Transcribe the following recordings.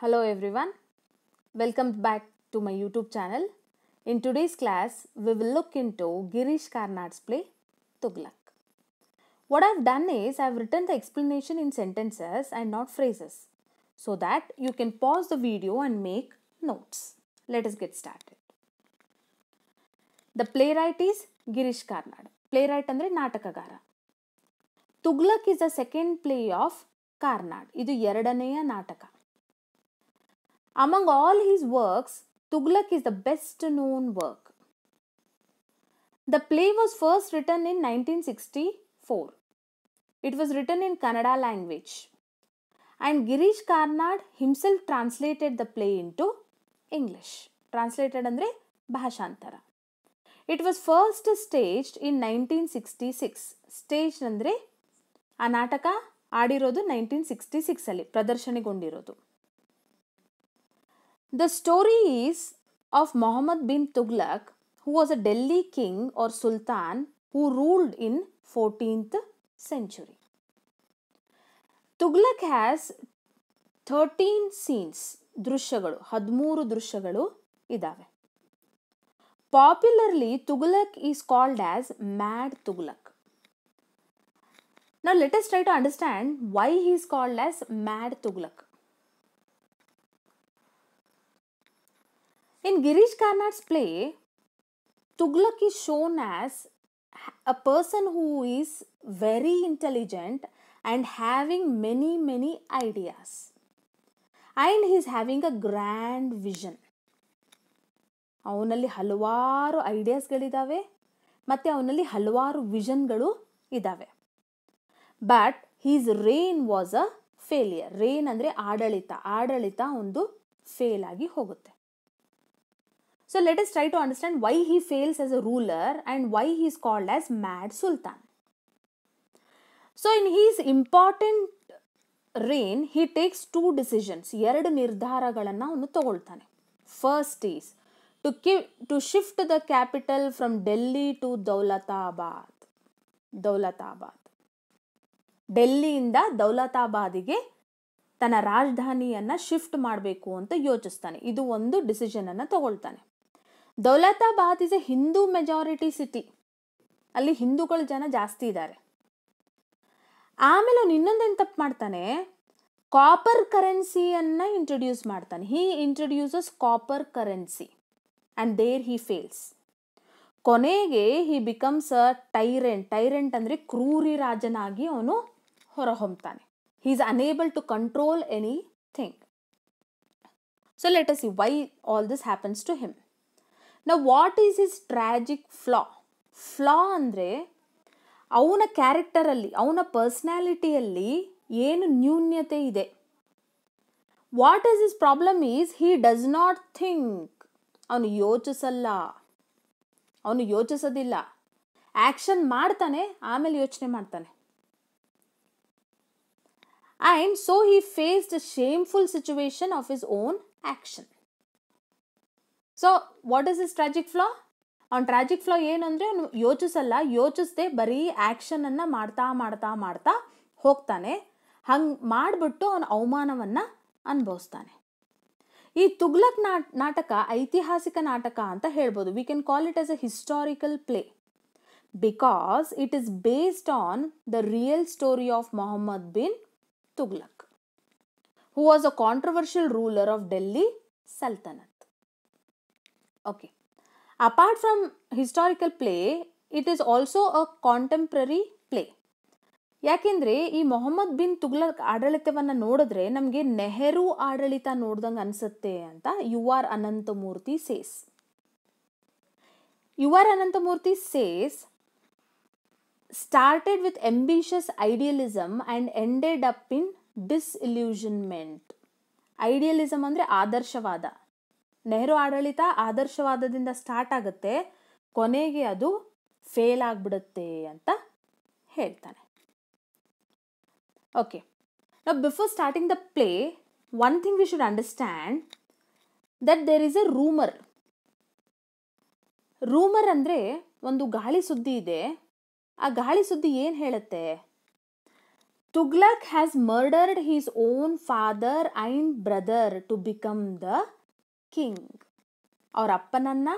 Hello everyone, welcome back to my YouTube channel. In today's class, we will look into Girish Karnad's play Tughlaq. What I've done is I've written the explanation in sentences and not phrases so that you can pause the video and make notes. Let us get started. The playwright is Girish Karnad. Playwright andre ನಾಟಕಗಾರ. Tughlaq is the second play of Karnad. ಇದು ಎರಡನೆಯ ನಾಟಕ. Among all his works, Tughlaq is the best known work. The play was first written in 1964. It was written in Kannada language. And Girish Karnad himself translated the play into English. Translated andre bhashantara. It was first staged in 1966. Staged andre ಆ ನಾಟಕ ಆಡಿರೋದು 1966 ಅಲ್ಲಿ ಪ್ರದರ್ಶನಗೊಂಡಿರೋದು. The story is of Muhammad bin Tughlaq, who was a Delhi king or sultan who ruled in 14th century. Tughlaq has 13 scenes, ದೃಶ್ಯಗಳು 13 ದೃಶ್ಯಗಳು ಇದಾವೆ. Popularly, Tughlaq is called as Mad Tughlaq. Now let us try to understand why he is called as Mad Tughlaq. In Girish Karnad's play, Tughlaq is shown as a person who is very intelligent and having many ideas. And he is having a grand vision. ಅವನಲ್ಲಿ ಹಲವಾರು ಐಡಿಯಾಸ್ಗಳಿದ್ದಾವೆ ಮತ್ತು ಅವನಲ್ಲಿ ಹಲವಾರು ವಿಷನ್ಗಳು ಇದ್ದಾವೆ. But his reign was a failure. Reign ಅಂದರೆ ಆಡಳಿತ ಒಂದು fail ಆಗಿ ಹೋಗುತ್ತೆ. So let us try to understand why he fails as a ruler and why he is called as Mad Sultan. So in his important reign, he takes two decisions. ಎರಡು ನಿರ್ಧಾರಗಳನ್ನು ಅವನು ತಗೊಳ್ತಾನೆ. First is to shift the capital from Delhi to Daulatabad. ಡೆಲ್ಲಿಯಿಂದ ದೌಲತಾಬಾದಿಗೆ ತನ್ನ ರಾಜಧಾನಿಯನ್ನು shift ಮಾಡಬೇಕು ಅಂತ ಯೋಚಿಸ್ತಾನೆ. ಇದು ಒಂದು decision ಅನ್ನು ತಗೊಳ್ತಾನೆ. Daulatabad is a Hindu majority city. ಅಲ್ಲಿ ಹಿಂದೂಗಳ ಜನ ಜಾಸ್ತಿ ಇದ್ದಾರೆ. ಆಮೇಲೆ ಅವನು ಇನ್ನೊಂದೇನು ತಪ್ಪು ಮಾಡ್ತಾನೆ, ಕಾಪರ್ ಕರೆನ್ಸಿಯನ್ನು ಇಂಟ್ರೊಡ್ಯೂಸ್ ಮಾಡ್ತಾನೆ. He introduces copper currency and there he fails. ಕೊನೆಗೆ ಹಿ ಬಿಕಮ್ಸ್ ಅ ಟೈರೆಂಟ್ ಅಂದರೆ ಕ್ರೂರಿ ರಾಜನಾಗಿ ಅವನು ಹೊರಹೊಮ್ತಾನೆ. He is unable to control anything. So let us see why all this happens to him. Now what is his tragic flaw ಅಂದರೆ ಅವನ ಕ್ಯಾರೆಕ್ಟರಲ್ಲಿ, ಅವನ ಪರ್ಸ್ನಾಲಿಟಿಯಲ್ಲಿ ಏನು ನ್ಯೂನ್ಯತೆ ಇದೆ. What is his problem is he does not think. ಅವನು ಯೋಚಿಸೋದಿಲ್ಲ. ಆಕ್ಷನ್ ಮಾಡ್ತಾನೆ, ಆಮೇಲೆ ಯೋಚನೆ ಮಾಡ್ತಾನೆ. And so he faced a shameful situation of his own action. So what is his tragic flaw? ಅವನ ಟ್ರಾಜಿಕ್ ಫ್ಲಾ ಏನಂದರೆ ಅವನು ಯೋಚಿಸದೆ ಬರೀ ಆ್ಯಕ್ಷನ್ ಅನ್ನು ಮಾಡ್ತಾ ಹೋಗ್ತಾನೆ. ಹಂಗೆ ಮಾಡಿಬಿಟ್ಟು ಅವನ ಅವಮಾನವನ್ನು ಅನುಭವಿಸ್ತಾನೆ. ಈ ತುಗ್ಲಕ್ ನಾಟಕ ಐತಿಹಾಸಿಕ ನಾಟಕ ಅಂತ ಹೇಳ್ಬೋದು. We can call it as a historical play because it is based on the real story of Mohammed bin Tughlaq, who was a controversial ruler of Delhi Sultanate. Okay. Apart from historical play, it is also a contemporary play. ಯಾಕೆಂದರೆ ಈ Mohammed bin Tughlaq ಆಡಳಿತವನ್ನು ನೋಡಿದ್ರೆ ನಮಗೆ ನೆಹರು ಆಡಳಿತ ನೋಡ್ದಂಗೆ ಅನಿಸುತ್ತೆ ಅಂತ U R Ananthamurthy says started with ambitious idealism and ended up in disillusionment. Idealism ಅಂದರೆ ಆದರ್ಶವಾದ. ನೆಹರು ಆಡಳಿತ ಆದರ್ಶವಾದದಿಂದ ಸ್ಟಾರ್ಟ್ ಆಗುತ್ತೆ, ಕೊನೆಗೆ ಅದು ಫೇಲ್ ಆಗಿಬಿಡುತ್ತೆ ಅಂತ ಹೇಳ್ತಾನೆ. Okay, now before starting the play, one thing we should understand that there is a rumour ಅಂದರೆ ಒಂದು ಗಾಳಿ ಸುದ್ದಿ ಇದೆ. ಆ ಗಾಳಿ ಸುದ್ದಿ ಏನು ಹೇಳುತ್ತೆ, Tughlaq has murdered his own father and brother to become the king. ಅವ್ರ ಅಪ್ಪನನ್ನ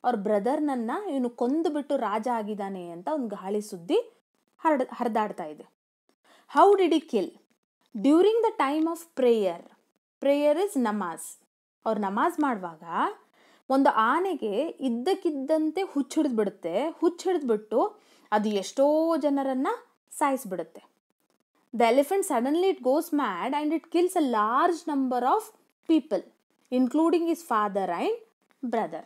ಅವ್ರ ಬ್ರದರ್ನನ್ನ ಇವನು ಕೊಂದುಬಿಟ್ಟು ರಾಜ ಆಗಿದ್ದಾನೆ ಅಂತ ಒಂದು ಗಾಳಿ ಸುದ್ದಿ ಹರಿದಾಡ್ತಾ ಇದೆ. How did he kill? During the time of prayer. Prayer is ನಮಾಜ್. ಅವ್ರು ನಮಾಜ್ ಮಾಡುವಾಗ ಒಂದು ಆನೆಗೆ ಇದ್ದಕ್ಕಿದ್ದಂತೆ ಹುಚ್ಚಿಡಿದ್ಬಿಡುತ್ತೆ. ಹುಚ್ಚಿಡಿದ್ಬಿಟ್ಟು ಅದು ಎಷ್ಟೋ ಜನರನ್ನ ಸಾಯಿಸ್ಬಿಡುತ್ತೆ. The elephant suddenly it goes mad and it kills a large number of people including his father and brother.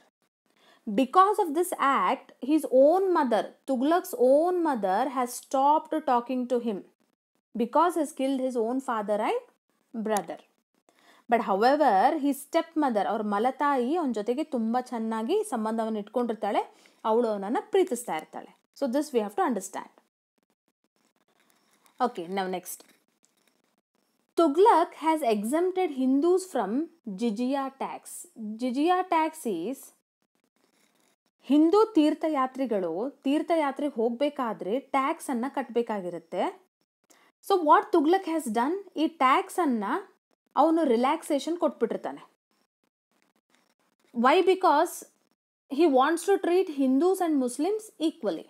Because of this act, his own mother, Tughlaq's own mother, has stopped talking to him because he has killed his own father and brother. But however, his stepmother or ಮಲತಾಯಿ ಅವನ ಜೊತೆಗೆ ತುಂಬ ಚೆನ್ನಾಗಿ ಸಂಬಂಧವನ್ನು ಇಟ್ಕೊಂಡಿರ್ತಾಳೆ. ಅವಳು ಅವನನ್ನು ಪ್ರೀತಿಸ್ತಾ ಇರ್ತಾಳೆ. So this we have to understand. Okay, now next. Tughlaq has exempted Hindus from jizya tax. Jizya tax is Hindu ತೀರ್ಥಯಾತ್ರಿಗಳು ತೀರ್ಥಯಾತ್ರೆಗೆ ಹೋಗಬೇಕಾದ್ರೆ ಟ್ಯಾಕ್ಸನ್ನು ಕಟ್ಟಬೇಕಾಗಿರುತ್ತೆ. So what Tughlaq has done, ಈ ಟ್ಯಾಕ್ಸನ್ನು ಅವನು ರಿಲ್ಯಾಕ್ಸೇಷನ್ ಕೊಟ್ಬಿಟ್ಟಿರ್ತಾನೆ. Why? Because he wants to treat Hindus and Muslims equally.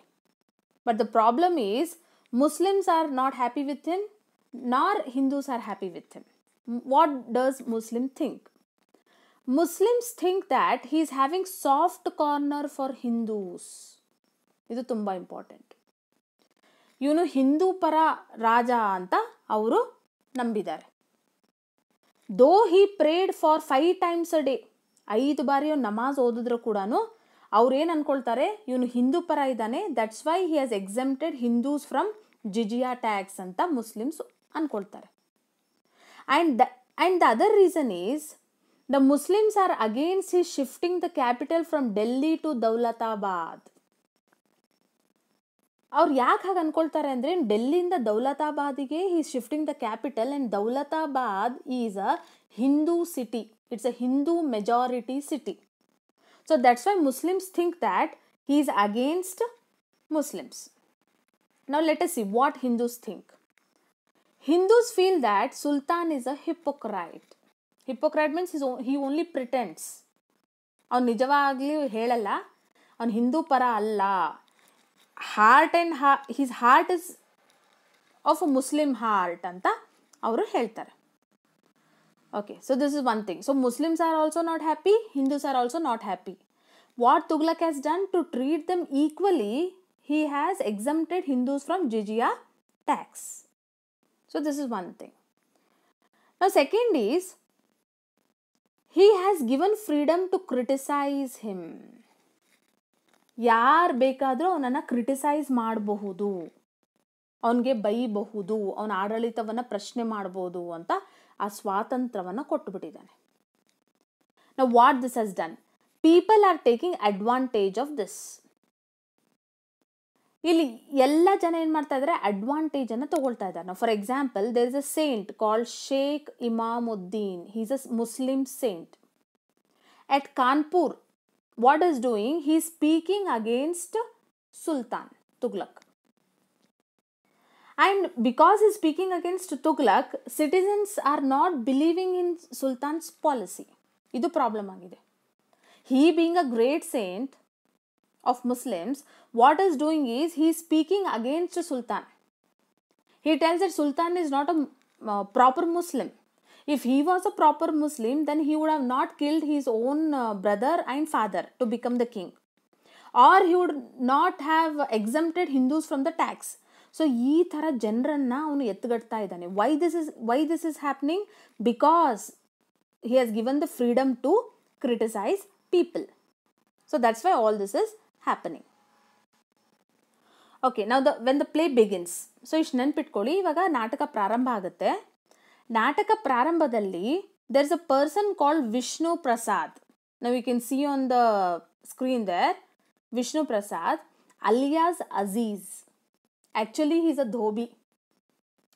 But the problem is Muslims are not happy with him, nor Hindus are happy with him. What does Muslim think? Muslims think that he is having soft corner for Hindus. ಇದು ತುಂಬ important. ಇವನು ಹಿಂದೂ ಪರ ರಾಜ ಅಂತ ಅವರು ನಂಬಿದ್ದಾರೆ. ದೋ ಹಿ prayed for 5 times a day, 5 ಬಾರಿ ಅವ್ನು ನಮಾಜ್ ಓದಿದ್ರು ಕೂಡ ಅವ್ರು ಏನು ಅನ್ಕೊಳ್ತಾರೆ, ಇವನು ಹಿಂದೂ ಪರ ಇದ್ದಾನೆ, that's why he has exempted Hindus from jizya tax ಅಂತ ಮುಸ್ಲಿಮ್ಸ್ ಅನ್ಕೊಳ್ತಾರೆ. And the other reason is the Muslims are against his shifting the capital from Delhi to Daulatabad. ಅವ್ರು ಯಾಕೆ ಹಾಗೆ ಅನ್ಕೊಳ್ತಾರೆ ಅಂದರೆ, ಡೆಲ್ಲಿಯಿಂದ ದೌಲತಾಬಾದಿಗೆ he is shifting the capital and Daulatabad is a Hindu city. It's a Hindu majority city. So that's why Muslims think that he is against Muslims. Now let us see what Hindus think. Hindus feel that Sultan is a hypocrite. Hypocrite means he only pretends. ಅವನು ನಿಜವಾಗ್ಲಿ ಹೇಳಲ್ಲ, ಅವನು ಹಿಂದೂ ಪರ ಅಲ್ಲ. His heart is of a Muslim heart ಅಂತ ಅವರು ಹೇಳ್ತಾರೆ. Okay, so this is one thing. So Muslims are also not happy, Hindus are also not happy. What Tughlaq has done to treat them equally, he has exempted Hindus from jizya tax. So this is one thing. Now second is, he has given freedom to criticize him. ಯಾರು ಬೇಕಾದರೂ ಅವನನ್ನು criticise ಮಾಡಬಹುದು, ಅವನಿಗೆ ಬೈಬಹುದು, ಅವನ ಆಡಳಿತವನ್ನು ಪ್ರಶ್ನೆ ಮಾಡಬಹುದು ಅಂತ ಆ ಸ್ವಾತಂತ್ರ್ಯವನ್ನು ಕೊಟ್ಟುಬಿಟ್ಟಿದ್ದಾನೆ. Now what this has done? People are taking advantage of this. ಇಲ್ಲಿ ಎಲ್ಲ ಜನ ಏನು ಮಾಡ್ತಾ ಇದ್ದಾರೆ, ಅಡ್ವಾಂಟೇಜನ್ನು ತಗೊಳ್ತಾ ಇದ್ದಾರೆ. ನಾವು for example, there is a saint called Sheikh Imamuddin. He is a Muslim saint. At Kanpur, what is doing? He is speaking against Sultan Tughlaq. And because he speaking against Tughlaq, citizens are not believing in sultan's policy. ಇದು problem ಆಗಿದೆ. He being a great saint of Muslims, what is doing is he is speaking against Sultan. He tells that Sultan is not a proper Muslim. If he was a proper Muslim, then he would have not killed his own brother and father to become the king, or he would not have exempted Hindus from the tax. So ಈ ಥರ ಜನರನ್ನು ಅವನು ಎತ್ತುಗಡ್ತಾ ಇದ್ದಾನೆ. why this is happening? Because he has given the freedom to criticize people. So that's why all this is happening. Okay, now when the play begins, so ಇಷ್ಟು ನೆನ್ಪಿಟ್ಕೊಳ್ಳಿ, ಇವಾಗ ನಾಟಕ ಪ್ರಾರಂಭ ಆಗುತ್ತೆ. ನಾಟಕ ಪ್ರಾರಂಭದಲ್ಲಿ there is a person called Vishnu Prasad. Now you can see on the screen there, Vishnu Prasad alias Aziz. Actually he is a dhobi.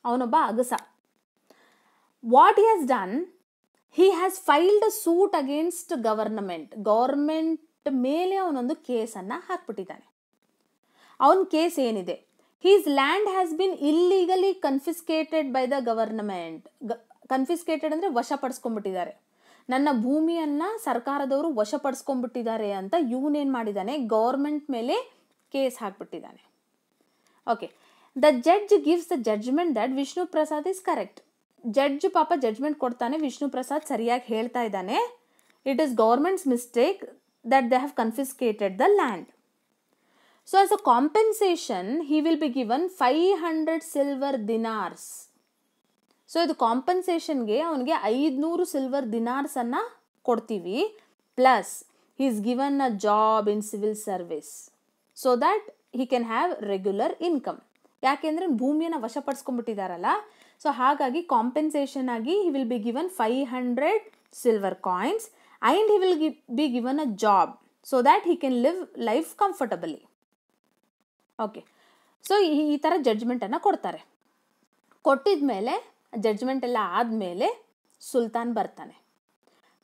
ಅವನೊಬ್ಬ ಅಗಸ. What he has done, he has filed a suit against government ಮೇಲೆ ಅವನೊಂದು ಕೇಸನ್ನು ಹಾಕ್ಬಿಟ್ಟಿದ್ದಾನೆ. ಅವನ case ಏನಿದೆ? his land has been illegally confiscated by the government. ಕನ್ಫಿಸ್ಕೇಟೆಡ್ ಅಂದರೆ ವಶಪಡಿಸ್ಕೊಂಡ್ಬಿಟ್ಟಿದ್ದಾರೆ, ನನ್ನ ಭೂಮಿಯನ್ನು ಸರ್ಕಾರದವರು ವಶಪಡಿಸ್ಕೊಂಡ್ಬಿಟ್ಟಿದ್ದಾರೆ ಅಂತ ಇವನೇನು ಮಾಡಿದ್ದಾನೆ, ಗೌರ್ಮೆಂಟ್ ಮೇಲೆ ಕೇಸ್ ಹಾಕ್ಬಿಟ್ಟಿದ್ದಾನೆ. Okay, the judge gives the judgement that Vishnu Prasad is correct. Judge ಪಾಪ ಜಡ್ಜ್ಮೆಂಟ್ ಕೊಡ್ತಾನೆ, ವಿಷ್ಣು ಪ್ರಸಾದ್ ಸರಿಯಾಗಿ ಹೇಳ್ತಾ ಇದ್ದಾನೆ, it is government's mistake that they have confiscated the land. So as a compensation, he will be given 500 silver dinars. So ಇದು ಕಾಂಪನ್ಸೇಷನ್ಗೆ ಅವನಿಗೆ 500 silver ದಿನಾರ್ಸನ್ನು ಕೊಡ್ತೀವಿ, plus he is given a job in civil service so that he can have regular income. ಯಾಕೆಂದರೆ ಭೂಮಿಯನ್ನು ವಶಪಡಿಸ್ಕೊಂಡ್ಬಿಟ್ಟಿದ್ದಾರಲ್ಲ, so ಹಾಗಾಗಿ compensation ಆಗಿ he will be given 500 silver coins and he will be given a job so that he can live life comfortably. Okay, so ಈ ಥರ ಜಡ್ಜ್ಮೆಂಟನ್ನು ಕೊಡ್ತಾರೆ. ಕೊಟ್ಟಿದ ಮೇಲೆ ಜಡ್ಜ್ಮೆಂಟ್ ಎಲ್ಲ ಆದಮೇಲೆ ಸುಲ್ತಾನ್ ಬರ್ತಾನೆ.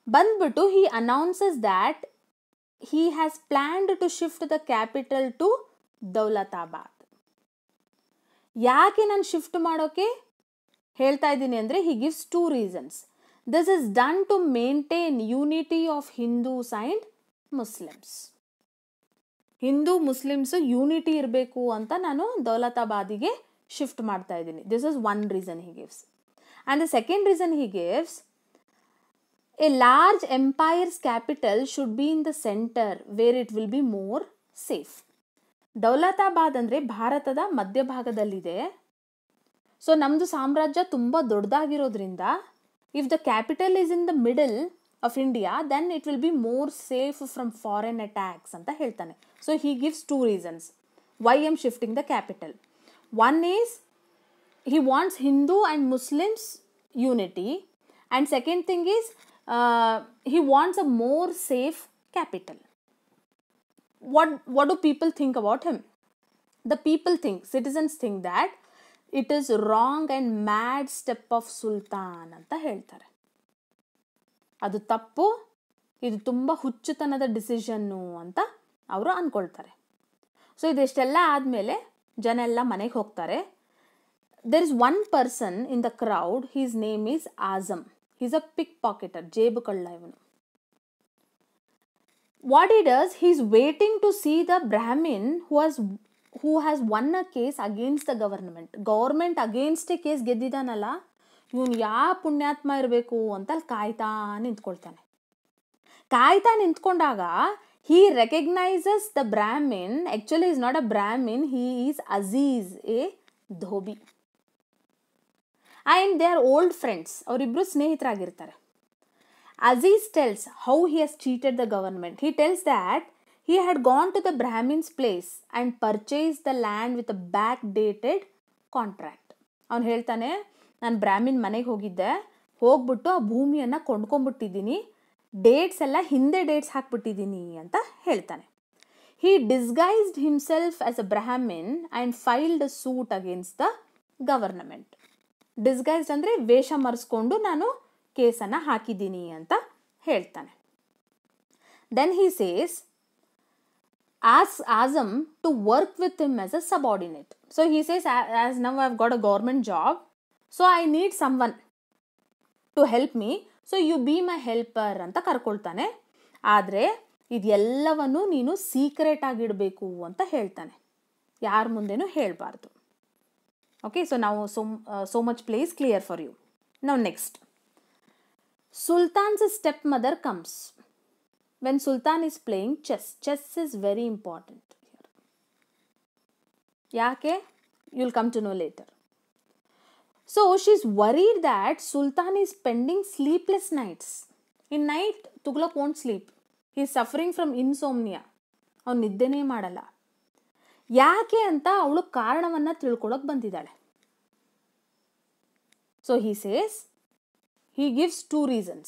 ಬಂದ್ಬಿಟ್ಟು he announces that he has planned to shift the capital to Daulatabad. ಯಾಕೆ ನಾನು ಶಿಫ್ಟ್ ಮಾಡೋಕ್ಕೆ ಹೇಳ್ತಾ ಇದ್ದೀನಿ ಅಂದರೆ, he gives 2 reasons. This is done to maintain unity of Hindus and Muslims. Hindu Muslims unity ಇರಬೇಕು ಅಂತ ನಾನು ದೌಲತಾಬಾದಿಗೆ ಶಿಫ್ಟ್ ಮಾಡ್ತಾ ಇದ್ದೀನಿ. This is one reason he gives. And the second reason he gives, a large empire's capital should be in the centre where it will be more safe. Daulatabad ಅಂದರೆ ಭಾರತದ ಮಧ್ಯಭಾಗದಲ್ಲಿದೆ. So ನಮ್ಮದು ಸಾಮ್ರಾಜ್ಯ ತುಂಬ ದೊಡ್ಡದಾಗಿರೋದ್ರಿಂದ if the capital is in the middle of India, then it will be more safe from foreign attacks ಅಂತ ಹೇಳ್ತಾನೆ. So he gives 2 reasons why I am shifting the capital. One is he wants Hindu and Muslims unity, and second thing is he wants a more safe capital. What do people think about him? The people think, citizens think that it is wrong and mad step of Sultan ಅಂತ ಹೇಳ್ತಾರೆ. ಅದು ತಪ್ಪು, ಇದು ತುಂಬ ಹುಚ್ಚುತನದ decision ಅಂತ ಅವರು ಅಂದ್ಕೊಳ್ತಾರೆ. So ಇದೆಷ್ಟೆಲ್ಲ ಆದಮೇಲೆ ಜನ ಎಲ್ಲ ಮನೆಗೆ ಹೋಗ್ತಾರೆ. There is one person in the crowd, his name is Azam. He's a pick pocketer, ಜೇಬು ಕಳ್ಳ ಇವನು. What he does, he is waiting to see the Brahmin who has won a case against the government against a case ಗೆದ್ದಿದ್ದಾನಲ್ಲ, ಇವನು ಯಾವ ಪುಣ್ಯಾತ್ಮ ಇರಬೇಕು ಅಂತ ಅಲ್ಲಿ ಕಾಯ್ತಾ ನಿಂತ್ಕೊಳ್ತಾನೆ. ಕಾಯ್ತಾ ನಿಂತ್ಕೊಂಡಾಗ he recognises the Brahmin. Actually is not a Brahmin, he is Aziz a dhobi. And they are old friends, ಅವರಿಬ್ಬರು ಸ್ನೇಹಿತರಾಗಿರ್ತಾರೆ. Aziz tells how he has cheated the government. He tells that he had gone to the Brahmin's place and purchased the land with a backdated contract. ಅವನು ಹೇಳ್ತಾನೆ, ನಾನು Brahmin ಮನೆಗೆ ಹೋಗ್ಬಿಟ್ಟು ಆ ಭೂಮಿಯನ್ನು ಕೊಂಡ್ಕೊಂಡ್ಬಿಟ್ಟಿದ್ದೀನಿ, dates ಎಲ್ಲ ಹಿಂದೆ ಡೇಟ್ಸ್ ಹಾಕ್ಬಿಟ್ಟಿದ್ದೀನಿ ಅಂತ ಹೇಳ್ತಾನೆ. He disguised himself as a Brahmin and filed a suit against the government. Disguised ಅಂದರೆ ವೇಷ ಮರೆಸ್ಕೊಂಡು ನಾನು ಕೇಸನ್ನು ಹಾಕಿದ್ದೀನಿ ಅಂತ ಹೇಳ್ತಾನೆ. Then he says asks Azam to work with him as a subordinate. So he says, as now I've got a government job, so I need someone to help me, so you be my helper ಅಂತ ಕರ್ಕೊಳ್ತಾನೆ. ಆದರೆ ಇದೆಲ್ಲವನ್ನು ನೀನು secret ಆಗಿಡಬೇಕು ಅಂತ ಹೇಳ್ತಾನೆ, ಯಾರ ಮುಂದೆನೂ ಹೇಳಬಾರ್ದು. Okay, so ನಾವು so much place clear for you. Now next, Sultan's stepmother comes. When Sultan is playing chess is very important here. Yake? You'll come to know later. So she's worried that Sultan is spending sleepless nights. In night, Tughlaq won't sleep. He is suffering from insomnia. ಅವನು ನಿದ್ದೆನೇ ಮಾಡಲ್ಲ. ಯಾಕೆ ಅಂತ ಅವಳು ಕಾರಣವನ್ನು ತಿಳ್ಕೊಳ್ಳೋಕೆ ಬಂದಿದ್ದಾಳೆ. So he says, he gives 2 reasons.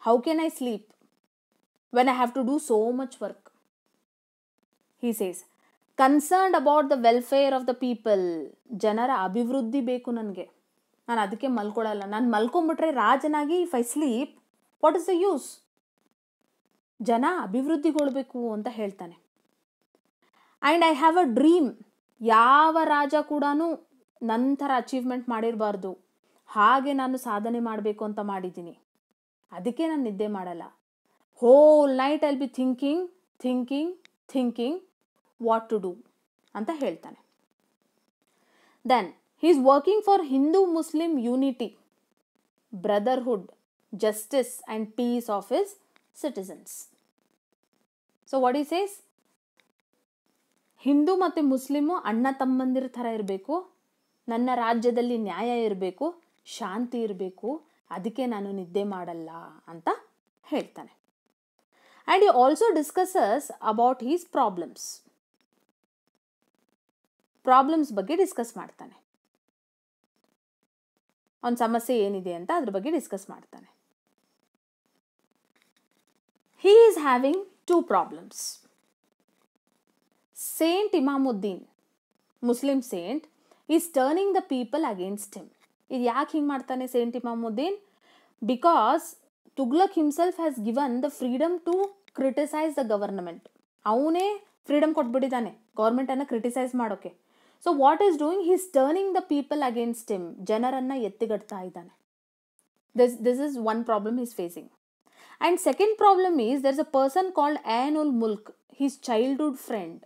How can I sleep when I have to do so much work? He says, concerned about the welfare of the people. ಜನರ ಅಭಿವೃದ್ಧಿ ಬೇಕು ನನಗೆ, ನಾನು ಅದಕ್ಕೆ ಮಲ್ಕೊಳ್ಳಲ್ಲ. ನಾನು ಮಲ್ಕೊಂಡ್ಬಿಟ್ರೆ ರಾಜನಾಗಿ if I sleep, what is the use? ಜನ ಅಭಿವೃದ್ಧಿಗೊಳ್ಬೇಕು ಅಂತ ಹೇಳ್ತಾನೆ. And I have a dream ಯಾವ ರಾಜ ಕೂಡ ನಂತರ ಅಚೀವ್ಮೆಂಟ್ ಮಾಡಿರಬಾರ್ದು, ಹಾಗೆ ನಾನು ಸಾಧನೆ ಮಾಡಬೇಕು ಅಂತ ಮಾಡಿದ್ದೀನಿ. ಅದಕ್ಕೆ ನಾನು ನಿದ್ದೆ ಮಾಡಲ್ಲ. Whole night I'll be thinking thinking thinking what to do ಅಂತ ಹೇಳ್ತಾನೆ. Then he is working for Hindu-Muslim unity, brotherhood, justice and peace of his citizens. So what he says, Hindu ಮತ್ತು ಮುಸ್ಲಿಮು ಅಣ್ಣ ತಮ್ಮಂದಿರ ಥರ ಇರಬೇಕು, ನನ್ನ ರಾಜ್ಯದಲ್ಲಿ ನ್ಯಾಯ ಇರಬೇಕು, ಶಾಂತಿ ಇರಬೇಕು, ಅದಕ್ಕೆ ನಾನು ನಿದ್ದೆ ಮಾಡಲ್ಲ ಅಂತ ಹೇಳ್ತಾನೆ. And he also discusses about his problems ಬಗ್ಗೆ ಡಿಸ್ಕಸ್ ಮಾಡ್ತಾನೆ. ಅವನ ಸಮಸ್ಯೆ ಏನಿದೆ ಅಂತ ಅದ್ರ ಬಗ್ಗೆ ಡಿಸ್ಕಸ್ ಮಾಡ್ತಾನೆ. He is having 2 problems. Saint Imamuddin, Muslim saint, is turning the people against him. ಇದು ಯಾಕೆ ಹಿಂಗೆ ಮಾಡ್ತಾನೆ saint Imamuddin? Because Tughlaq himself has given the freedom to criticise the government. ಅವನೇ ಫ್ರೀಡಮ್ ಕೊಟ್ಬಿಟ್ಟಿದ್ದಾನೆ ಗೌರ್ಮೆಂಟನ್ನು ಕ್ರಿಟಿಸೈಸ್ ಮಾಡೋಕೆ. So what is doing, he is turning the people against him. ಜನರನ್ನು ಎತ್ತಿಗಡ್ತಾ ಇದ್ದಾನೆ. This is one problem is facing. And second problem is there is a person called Ain-ul Mulk, his childhood friend.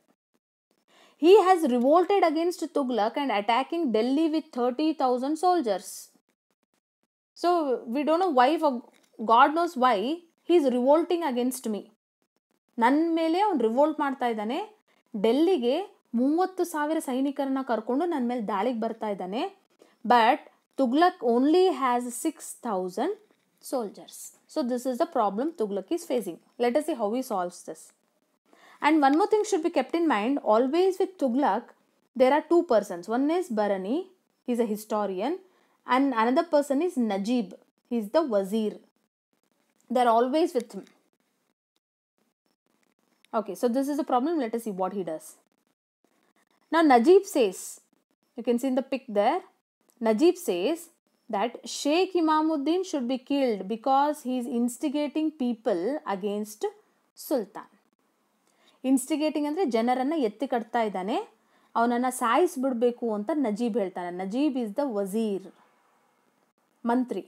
He has revolted against Tughlaq and attacking Delhi with 30,000 soldiers. So we don't know why, for God knows why he is revolting against me. ನನ್ನ ಮೇಲೆ ಅವನು revolt ಮಾಡ್ತಾ ಇದ್ದಾನೆ. ಡೆಲ್ಲಿಗೆ 30,000 ಸೈನಿಕರನ್ನ ಕರ್ಕೊಂಡು ನನ್ನ ಮೇಲೆ ದಾಳಿಗೆ ಬರ್ತಾ ಇದ್ದಾನೆ. But Tughlaq only has 6,000 soldiers. So this is the problem Tughlaq is facing. Let us see how he solves this. And one more thing should be kept in mind, always with Tughlaq, there are 2 persons. One is Barani, he is a historian, and another person is Najib, he is the wazir. They are always with him. Okay, so this is the problem. Let us see what he does. Now Najib says, you can see in the pic there, Najib says that Sheikh Imamuddin should be killed because he is instigating people against Sultan. Instigating ಅಂದರೆ ಜನರನ್ನು ಎತ್ತಿ ಕಟ್ತಾ ಇದ್ದಾನೆ, ಅವನನ್ನು ಸಾಯಿಸ್ಬಿಡ್ಬೇಕು ಅಂತ ನಜೀಬ್ ಹೇಳ್ತಾನೆ. Najeeb is the Wazir, Mantri.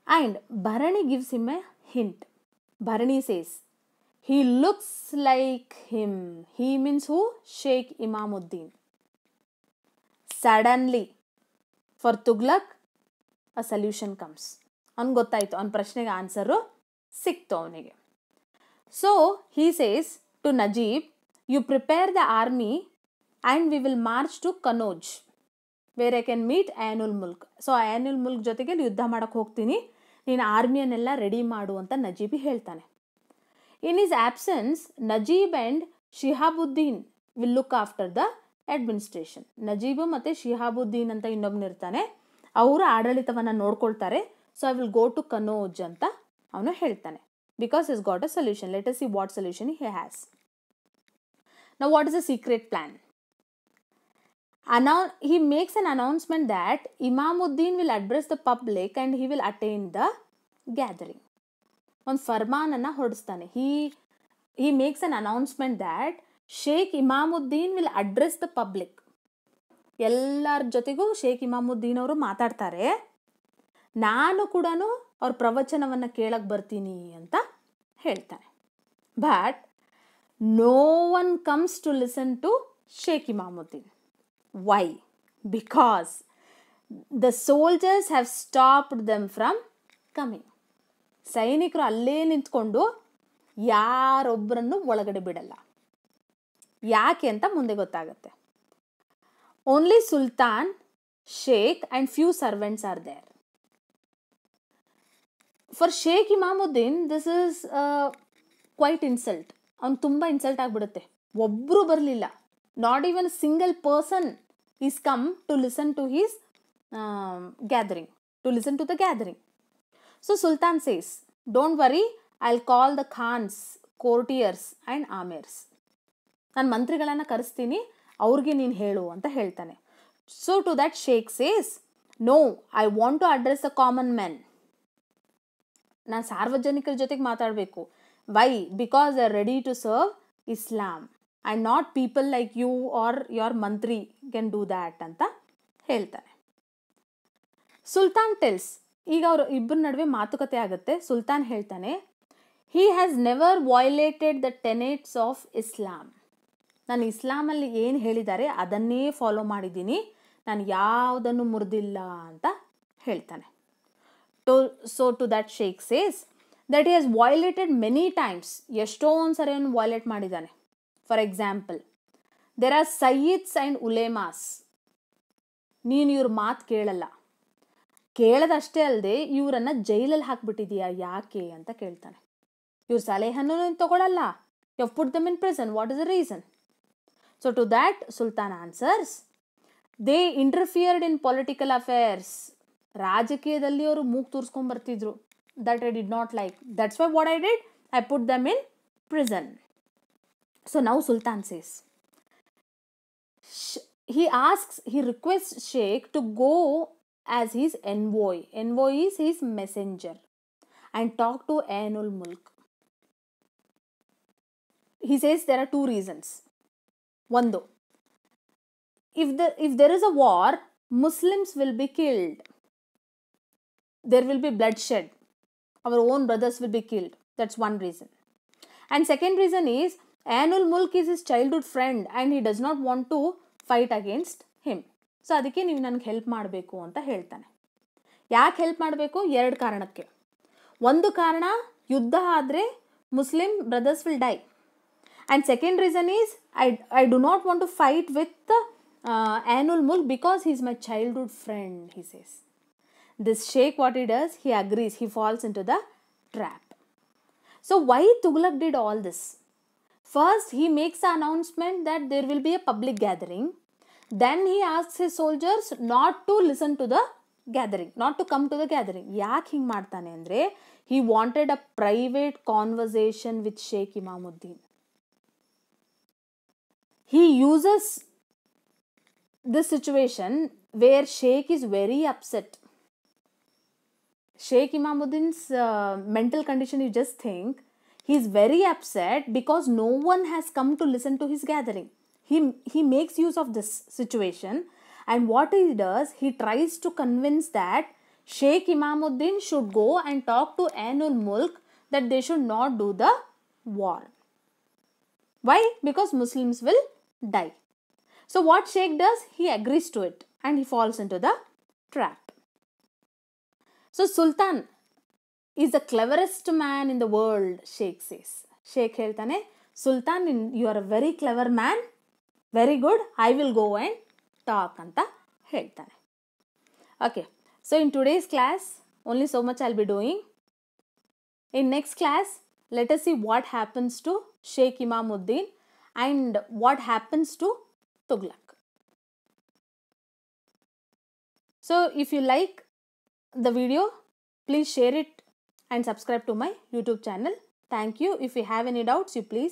And Bharani gives him A hint. Bharani says he looks like him. He means who? Sheikh Imamuddin. Suddenly for Tughlaq a solution comes. ಅವ್ನಿಗೆ ಗೊತ್ತಾಯಿತು, ಅವನ ಪ್ರಶ್ನೆಗೆ ಆನ್ಸರು ಸಿಕ್ತು ಅವನಿಗೆ. So he says to Najib, you prepare the army and we will march to Kanauj where I can meet Ain-ul Mulk. So Ain-ul Mulk ಜೊತೆಗೆ ಯುದ್ಧ ಮಾಡೋಕ್ಕೆ ಹೋಗ್ತೀನಿ, ನೀನು ಆರ್ಮಿಯನ್ನೆಲ್ಲ ರೆಡಿ ಮಾಡು ಅಂತ ನಜೀಬಿ ಹೇಳ್ತಾನೆ. In his absence Najib and Shihabuddin will look after the administration. Najib ಮತ್ತು ಶಿಹಾಬುದ್ದೀನ್ ಅಂತ ಇನ್ನೊಬ್ಬನಿರ್ತಾನೆ, ಅವರು ಆಡಳಿತವನ್ನು ನೋಡ್ಕೊಳ್ತಾರೆ. So I will go to Kanauj ಅಂತ ಅವನು ಹೇಳ್ತಾನೆ. Because he's got a solution. Let us see what solution he has. Now what is the secret plan? He makes an announcement that Imamuddin will address the public and he will attend the gathering. ಒಂದು ಫರ್ಮಾನನ್ನು ಹೊರಡಿಸ್ತಾನೆ. he makes an announcement that Sheikh Imamuddin will address the public. ಎಲ್ಲರ ಜೊತೆಗೂ ಶೇಖ್ ಇಮಾಮುದ್ದೀನ್ ಅವರು ಮಾತಾಡ್ತಾರೆ, ನಾನು ಕೂಡ ಅವ್ರ ಪ್ರವಚನವನ್ನು ಕೇಳಕ್ಕೆ ಬರ್ತೀನಿ ಅಂತ ಹೇಳ್ತಾನೆ. But no one comes to listen to Sheikh Imamuddin. Why? Because the soldiers have stopped them from coming. ಸೈನಿಕರು ಅಲ್ಲೇ ನಿಂತ್ಕೊಂಡು ಯಾರೊಬ್ಬರನ್ನು ಒಳಗಡೆ ಬಿಡಲ್ಲ. ಯಾಕೆ ಅಂತ ಮುಂದೆ ಗೊತ್ತಾಗುತ್ತೆ. Only sultan, sheikh and few servants are there. For sheikh Imamuddin this is quite insult. ಅವ್ನು ತುಂಬ ಇನ್ಸಲ್ಟ್ ಆಗಿಬಿಡುತ್ತೆ. ಒಬ್ಬರು ಬರಲಿಲ್ಲ, not even single person is come to listen to his gathering, to listen to the gathering. So sultan says, don't worry, I will call the khans, courtiers and amirs. ನಾನು ಮಂತ್ರಿಗಳನ್ನು ಕರೆಸ್ತೀನಿ, ಅವ್ರಿಗೆ ನೀನು ಹೇಳು ಅಂತ ಹೇಳ್ತಾನೆ. So to that sheikh says, no, I want to address the common men. ನಾನು ಸಾರ್ವಜನಿಕರ ಜೊತೆಗೆ ಮಾತಾಡಬೇಕು. Why? Because they are ready to serve Islam. And not people like you are your mantri can do that ಅಂತ ಹೇಳ್ತಾನೆ. Sultan tells, ಈಗ ಅವರು ಇಬ್ಬರ ನಡುವೆ ಮಾತುಕತೆ ಆಗುತ್ತೆ. ಸುಲ್ತಾನ್ ಹೇಳ್ತಾನೆ, he has never violated the tenets of Islam. ನಾನು ಇಸ್ಲಾಮಲ್ಲಿ ಏನು ಹೇಳಿದ್ದಾರೆ ಅದನ್ನೇ ಫಾಲೋ ಮಾಡಿದ್ದೀನಿ, ನಾನು ಯಾವುದನ್ನು ಮುರಿದಿಲ್ಲ ಅಂತ ಹೇಳ್ತಾನೆ. So to that sheikh says that he has violated many times, ಎಷ್ಟೊಂದು ಸರಿ ಅವನು ವೈಲೇಟ್ ಮಾಡಿದ್ದಾನೆ. For example, there are sayyids and ulemas. ನೀನು ಇವ್ರ ಮಾತು ಕೇಳಲ್ಲ, ಕೇಳದಷ್ಟೇ ಅಲ್ಲದೆ ಇವರನ್ನು ಜೈಲಲ್ಲಿ ಹಾಕ್ಬಿಟ್ಟಿದೀಯಾ, ಯಾಕೆ ಅಂತ ಕೇಳ್ತಾನೆ. ಇವ್ರ ಸಲಹೆಯನ್ನು ನೀನು ತಗೊಳ್ಳಲ್ಲ, you have put them in prison, what is the reason? So to that sultan answers, they interfered in political affairs. ರಾಜಕೀಯದಲ್ಲಿ ಅವರು ಮೂಗು ತೂರಿಸ್ಕೊಂಡು ಬರ್ತಿದ್ರು. That I did not like, that's why what I did, I put them in prison. So now sultan says, he requests Sheikh to go as his envoy. Envoy is his messenger, and talk to Ainul Mulk. He says there are two reasons. One, if there is a war, Muslims will be killed. There will be bloodshed. Our own brothers will be killed. That's one reason. And second reason is, Ainul Mulk is his childhood friend and he does not want to fight against him. So ಅದಕ್ಕೆ ನೀವು ನನಗೆ help ಮಾಡಬೇಕು ಅಂತ ಹೇಳ್ತಾನೆ. ಯಾಕೆ help ಮಾಡಬೇಕು? 2 ಕಾರಣಕ್ಕೆ. ಒಂದು ಕಾರಣ, ಯುದ್ಧ ಆದರೆ Muslim brothers will die. And second reason is, I do not want to fight with Ainul Mulk because he is my childhood friend, he says. This sheikh, what he does, he agrees, he falls into the trap. So why Tughlaq did all this? First, he makes the announcement that there will be a public gathering. Then he asks his soldiers not to listen to the gathering, not to come to the gathering. ಯಾಕೆ ಹಿಂಗೆ ಮಾಡ್ತಾನೆ ಅಂದರೆ, he wanted a private conversation with Sheikh Imamuddin. He uses this situation where Sheikh is very upset. Sheikh Imamuddin's mental condition, you just think, he is very upset because no one has come to listen to his gathering. He makes use of this situation, and what he does, he tries to convince that Sheikh Imamuddin should go and talk to Ainul Mulk that they should not do the war. Why? Because Muslims will die. So what Sheikh does, he agrees to it and he falls into the trap. So Sultan is the cleverest man in the world, Sheikh says. Sheikh ಹೇಳ್ತಾನೆ, Sultan, you are a very clever man, very good, I will go and talk ಅಂತ ಹೇಳ್ತಾನೆ. Okay, so in today's class, only so much I'll be doing. In next class, let us see what happens to Sheikh Imamuddin and what happens to Tughlaq. So if you like the video, please share it and subscribe to my YouTube channel. Thank you. If you have any doubts, you please